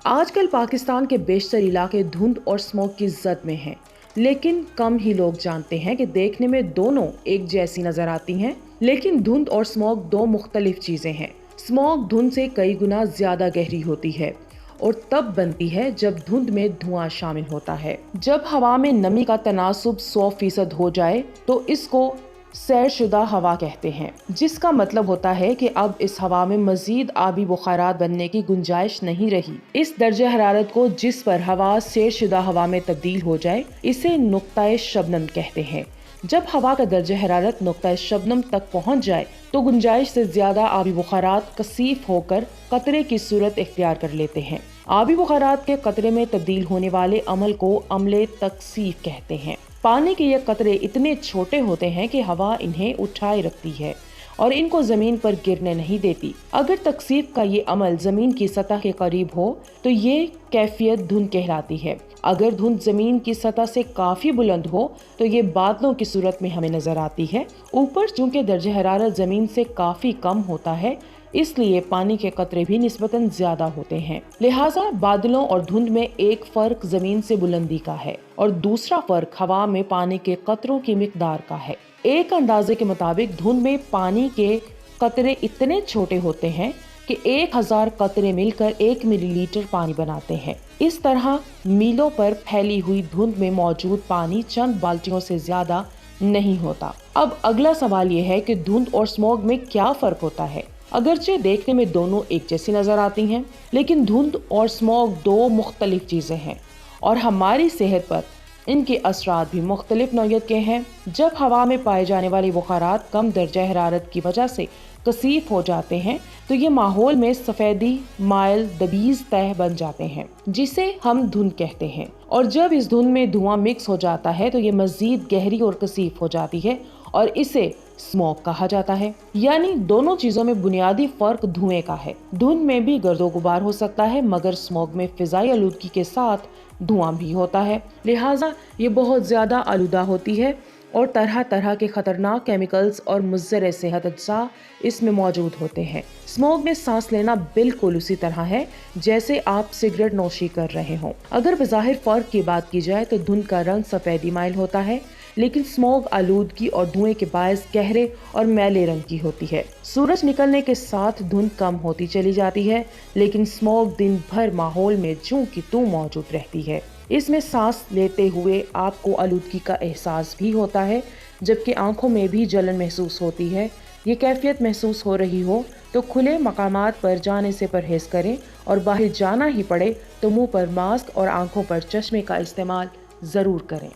آج کل پاکستان کے بیشتر علاقے دھند اور اسموگ کی زد میں ہیں، لیکن کم ہی لوگ جانتے ہیں کہ دیکھنے میں دونوں ایک جیسی نظر آتی ہیں، لیکن دھند اور اسموگ دو مختلف چیزیں ہیں۔ اسموگ دھند سے کئی گنا زیادہ گہری ہوتی ہے اور تب بنتی ہے جب دھند میں دھواں شامل ہوتا ہے۔ جب ہوا میں نمی کا تناسب 100% ہو جائے تو اس کو سیر شدہ ہوا کہتے ہیں، جس کا مطلب ہوتا ہے کہ اب اس ہوا میں مزید آبی بخارات بننے کی گنجائش نہیں رہی۔ اس درجہ حرارت کو جس پر ہوا سیر شدہ ہوا میں تبدیل ہو جائے اسے نقطۂ شبنم کہتے ہیں۔ جب ہوا کا درجہ حرارت نقطۂ شبنم تک پہنچ جائے تو گنجائش سے زیادہ آبی بخارات کثیف ہو کر قطرے کی صورت اختیار کر لیتے ہیں۔ آبی بخارات کے قطرے میں تبدیل ہونے والے عمل کو عمل تکثیف کہتے ہیں۔ پانی کے یہ قطرے اتنے چھوٹے ہوتے ہیں کہ ہوا انہیں اٹھائے رکھتی ہے اور ان کو زمین پر گرنے نہیں دیتی۔ اگر تکثیف کا یہ عمل زمین کی سطح کے قریب ہو تو یہ کیفیت دھند کہلاتی ہے۔ اگر دھند زمین کی سطح سے کافی بلند ہو تو یہ بادلوں کی صورت میں ہمیں نظر آتی ہے۔ اوپر چونکہ درجہ حرارت زمین سے کافی کم ہوتا ہے، اس لیے پانی کے قطرے بھی نسبتاً زیادہ ہوتے ہیں، لہٰذا بادلوں اور دھند میں ایک فرق زمین سے بلندی کا ہے اور دوسرا فرق ہوا میں پانی کے قطروں کی مقدار کا ہے۔ ایک اندازے کے مطابق دھند میں پانی کے قطرے اتنے چھوٹے ہوتے ہیں کہ 1000 قطرے مل کر 1 ملی لیٹر پانی بناتے ہیں۔ اس طرح میلوں پر پھیلی ہوئی دھند میں موجود پانی چند بالٹیوں سے زیادہ نہیں ہوتا۔ اب اگلا سوال یہ ہے کہ دھند اور اسموگ میں کیا فرق ہوتا ہے؟ اگرچہ دیکھنے میں دونوں ایک جیسی نظر آتی ہیں، لیکن دھند اور اسموگ دو مختلف چیزیں ہیں اور ہماری صحت پر ان کے اثرات بھی مختلف نوعیت کے ہیں۔ جب ہوا میں پائے جانے والے بخارات کم درجہ حرارت کی وجہ سے کثیف ہو جاتے ہیں تو یہ ماحول میں سفیدی مائل دبیز تہ بن جاتے ہیں، جسے ہم دھند کہتے ہیں، اور جب اس دھند میں دھواں مکس ہو جاتا ہے تو یہ مزید گہری اور کثیف ہو جاتی ہے اور اسے اسموگ کہا جاتا ہے۔ یعنی دونوں چیزوں میں بنیادی فرق دھوئیں کا ہے۔ دھند میں بھی گرد و غبار ہو سکتا ہے مگر اسموگ میں فضائی آلودگی کے ساتھ دھواں بھی ہوتا ہے، لہٰذا یہ بہت زیادہ آلودہ ہوتی ہے اور طرح طرح کے خطرناک کیمیکلز اور مضر صحت اجزاء اس میں موجود ہوتے ہیں۔ اسموگ میں سانس لینا بالکل اسی طرح ہے جیسے آپ سگریٹ نوشی کر رہے ہوں۔ اگر بظاہر فرق کی بات کی جائے تو دھند کا رنگ سفیدی مائل ہوتا ہے، لیکن اسموگ آلودگی اور دھوئیں کے باعث گہرے اور میلے رنگ کی ہوتی ہے۔ سورج نکلنے کے ساتھ دھند کم ہوتی چلی جاتی ہے، لیکن اسموگ دن بھر ماحول میں جوں کی توں موجود رہتی ہے۔ اس میں سانس لیتے ہوئے آپ کو آلودگی کا احساس بھی ہوتا ہے، جبکہ آنکھوں میں بھی جلن محسوس ہوتی ہے۔ یہ کیفیت محسوس ہو رہی ہو تو کھلے مقامات پر جانے سے پرہیز کریں اور باہر جانا ہی پڑے تو منہ پر ماسک اور آنکھوں پر چشمے کا استعمال ضرور کریں۔